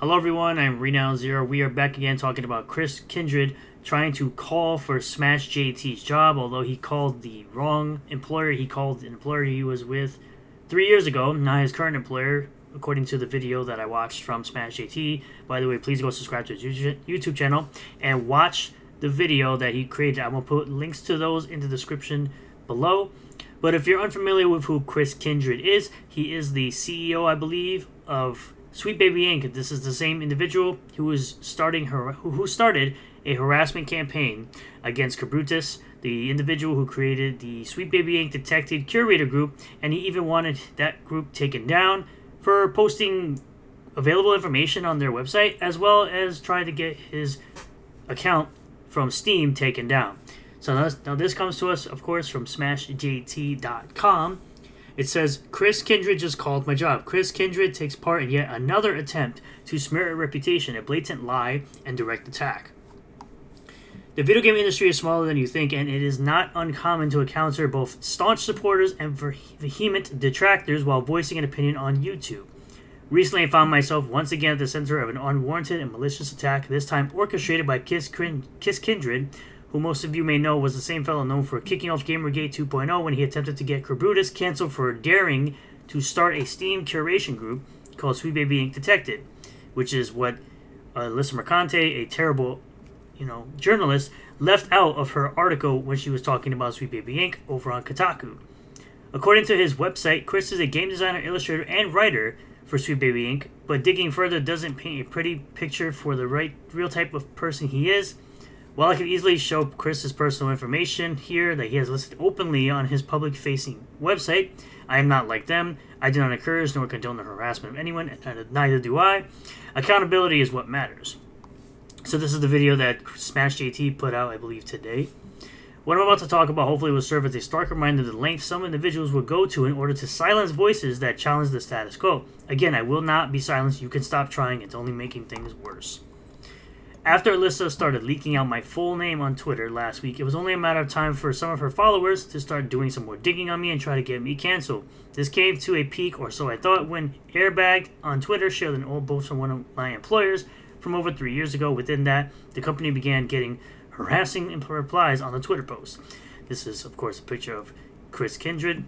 Hello everyone, I'm Renown Zero. We are back again talking about Chris Kindred trying to call for SmashJT's job, although he called the wrong employer. He called the employer he was with 3 years ago, not his current employer, according to the video that I watched from SmashJT. By the way, please go subscribe to his YouTube channel and watch the video that he created. I'm going to put links to those in the description below. But if you're unfamiliar with who Chris Kindred is, he is the CEO, I believe, of Sweet Baby Inc. This is the same individual who started a harassment campaign against Cabrutus, the individual who created the Sweet Baby Inc. Detected Curator group, and he even wanted that group taken down for posting available information on their website, as well as trying to get his account from Steam taken down. So now this comes to us, of course, from SmashJT.com. It says, Chris Kindred just called my job. Chris Kindred takes part in yet another attempt to smear a reputation, a blatant lie, and direct attack. The video game industry is smaller than you think, and it is not uncommon to encounter both staunch supporters and vehement detractors while voicing an opinion on YouTube. Recently, I found myself once again at the center of an unwarranted and malicious attack, this time orchestrated by Kiss Kindred, who most of you may know was the same fellow known for kicking off Gamergate 2.0 when he attempted to get Cabrutus canceled for daring to start a Steam curation group called Sweet Baby Inc. Detected, which is what Alyssa Mercante, a terrible journalist, left out of her article when she was talking about Sweet Baby Inc. over on Kotaku. According to his website, Chris is a game designer, illustrator, and writer for Sweet Baby Inc., but digging further doesn't paint a pretty picture for the real type of person he is. While I could easily show Chris's personal information here that he has listed openly on his public-facing website, I am not like them. I do not encourage nor condone the harassment of anyone, and neither do I. Accountability is what matters. So this is the video that SmashJT put out, I believe, today. What I'm about to talk about hopefully will serve as a stark reminder of the length some individuals will go to in order to silence voices that challenge the status quo. Again, I will not be silenced. You can stop trying. It's only making things worse. After Alyssa started leaking out my full name on Twitter last week, it was only a matter of time for some of her followers to start doing some more digging on me and try to get me canceled. This came to a peak, or so I thought, when Airbag on Twitter shared an old post from one of my employers from over 3 years ago. Within that, the company began getting harassing replies on the Twitter post. This is, of course, a picture of Chris Kindred.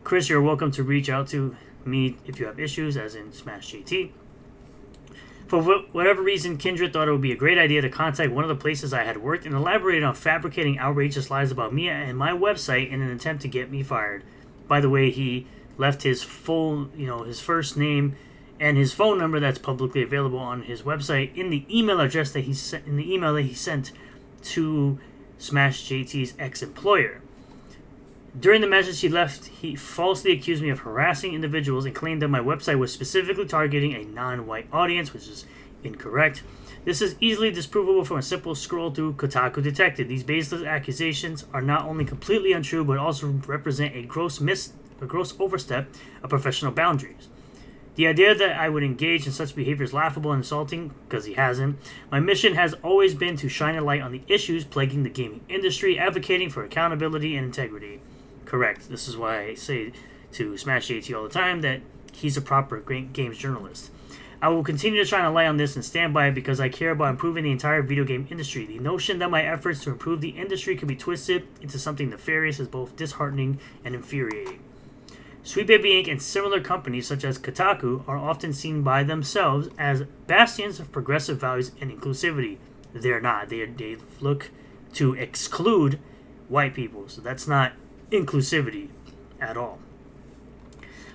Chris, you're welcome to reach out to me if you have issues, as in SmashJT. For whatever reason, Kindred thought it would be a great idea to contact one of the places I had worked and elaborated on fabricating outrageous lies about me and my website in an attempt to get me fired. By the way, he left his full, his first name and his phone number that's publicly available on his website in the email address that he sent in the email that he sent to SmashJT's ex-employer. During the message he left, he falsely accused me of harassing individuals and claimed that my website was specifically targeting a non-white audience, which is incorrect. This is easily disprovable from a simple scroll through Kotaku Detected. These baseless accusations are not only completely untrue, but also represent a gross overstep of professional boundaries. The idea that I would engage in such behavior is laughable and insulting, because he hasn't. My mission has always been to shine a light on the issues plaguing the gaming industry, advocating for accountability and integrity. Correct. This is why I say to SmashJT all the time that he's a proper games journalist. I will continue to shine a light on this and stand by it because I care about improving the entire video game industry. The notion that my efforts to improve the industry could be twisted into something nefarious is both disheartening and infuriating. Sweet Baby Inc. and similar companies such as Kotaku are often seen by themselves as bastions of progressive values and inclusivity. They're not. They look to exclude white people, so that's not inclusivity at all.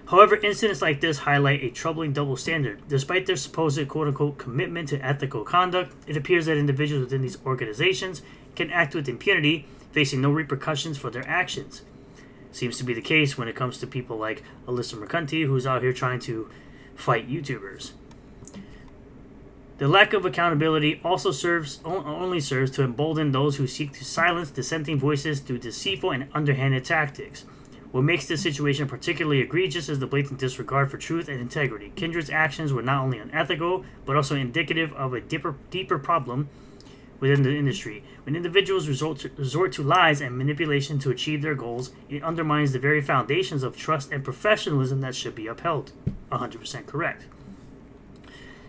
However, incidents like this highlight a troubling double standard. Despite their supposed quote-unquote commitment to ethical conduct, it appears that individuals within these organizations can act with impunity, facing no repercussions for their actions. Seems to be the case when it comes to people like Alyssa Mercante, who's out here trying to fight YouTubers. The lack of accountability also only serves to embolden those who seek to silence dissenting voices through deceitful and underhanded tactics. What makes this situation particularly egregious is the blatant disregard for truth and integrity. Kindred's actions were not only unethical, but also indicative of a deeper problem within the industry. When individuals resort to lies and manipulation to achieve their goals, it undermines the very foundations of trust and professionalism that should be upheld. 100% correct.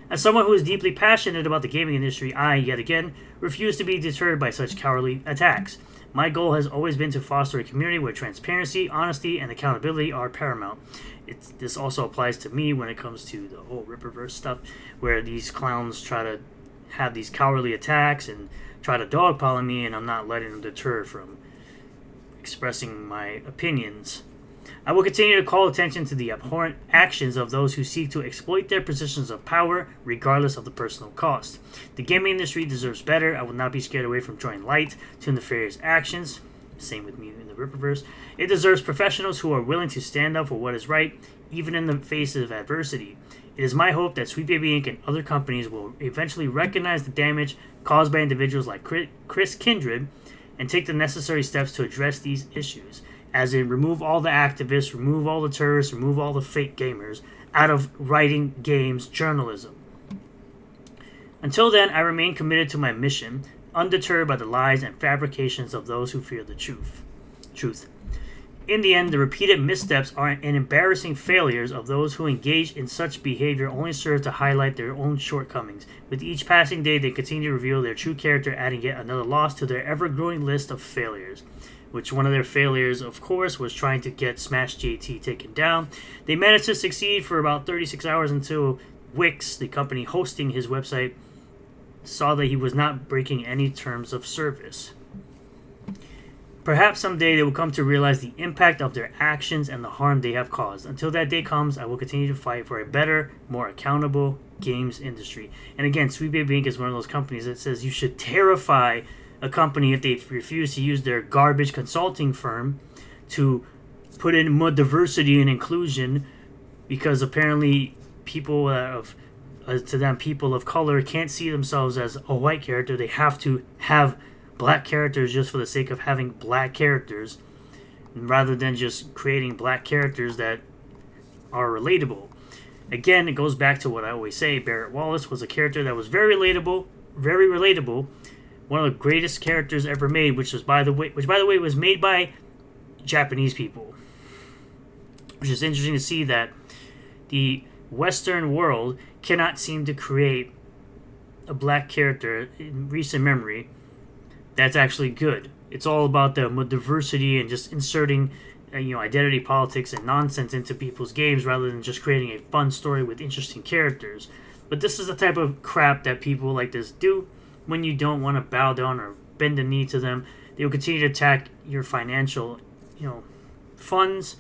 As someone who is deeply passionate about the gaming industry, I, yet again, refuse to be deterred by such cowardly attacks. My goal has always been to foster a community where transparency, honesty, and accountability are paramount. This also applies to me when it comes to the whole Ripperverse stuff, where these clowns try to have these cowardly attacks and try to dogpile me, and I'm not letting them deter from expressing my opinions. I will continue to call attention to the abhorrent actions of those who seek to exploit their positions of power, regardless of the personal cost. The gaming industry deserves better. I will not be scared away from drawing light to nefarious actions. Same with me in the Ripperverse. It deserves professionals who are willing to stand up for what is right, even in the face of adversity. It is my hope that Sweet Baby Inc. and other companies will eventually recognize the damage caused by individuals like Chris Kindred and take the necessary steps to address these issues. As in, remove all the activists, remove all the terrorists, remove all the fake gamers out of writing games journalism. Until then, I remain committed to my mission, undeterred by the lies and fabrications of those who fear the truth. In the end, the repeated missteps and embarrassing failures of those who engage in such behavior only serve to highlight their own shortcomings. With each passing day, they continue to reveal their true character, adding yet another loss to their ever-growing list of failures. Which one of their failures, of course, was trying to get SmashJT taken down. They managed to succeed for about 36 hours until Wix, the company hosting his website, saw that he was not breaking any terms of service. Perhaps someday they will come to realize the impact of their actions and the harm they have caused. Until that day comes, I will continue to fight for a better, more accountable games industry. And again, Sweet Baby Inc. is one of those companies that says you should terrify a company if they refuse to use their garbage consulting firm to put in more diversity and inclusion, because apparently people to them, people of color can't see themselves as a white character. They have to have black characters just for the sake of having black characters, rather than just creating black characters that are relatable. Again, it goes back to what I always say. Barrett Wallace was a character that was very relatable, one of the greatest characters ever made, which by the way was made by Japanese people. Which is interesting to see that the Western world cannot seem to create a black character in recent memory that's actually good. It's all about the diversity and just inserting identity politics and nonsense into people's games rather than just creating a fun story with interesting characters. But this is the type of crap that people like this do. When you don't want to bow down or bend the knee to them, they will continue to attack your financial, funds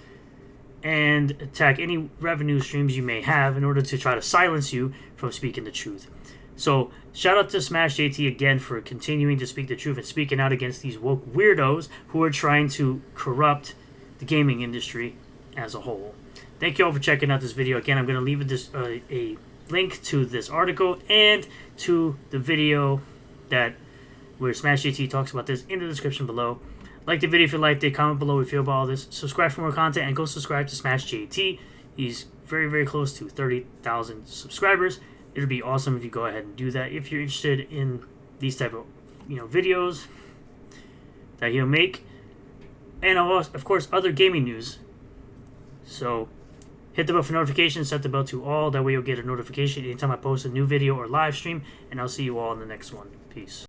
and attack any revenue streams you may have in order to try to silence you from speaking the truth. So, shout out to SmashJT again for continuing to speak the truth and speaking out against these woke weirdos who are trying to corrupt the gaming industry as a whole. Thank you all for checking out this video. Again, I'm going to leave a link to this article and to the video where SmashJT talks about this in the description below. Like the video if you liked it, comment below what you feel about all this, subscribe for more content, and go subscribe to SmashJT. He's very, very close to 30,000 subscribers. It would be awesome if you go ahead and do that if you're interested in these type of videos that he'll make, and of course other gaming news. So hit the bell for notifications, set the bell to all, that way you'll get a notification anytime I post a new video or live stream, and I'll see you all in the next one. Peace.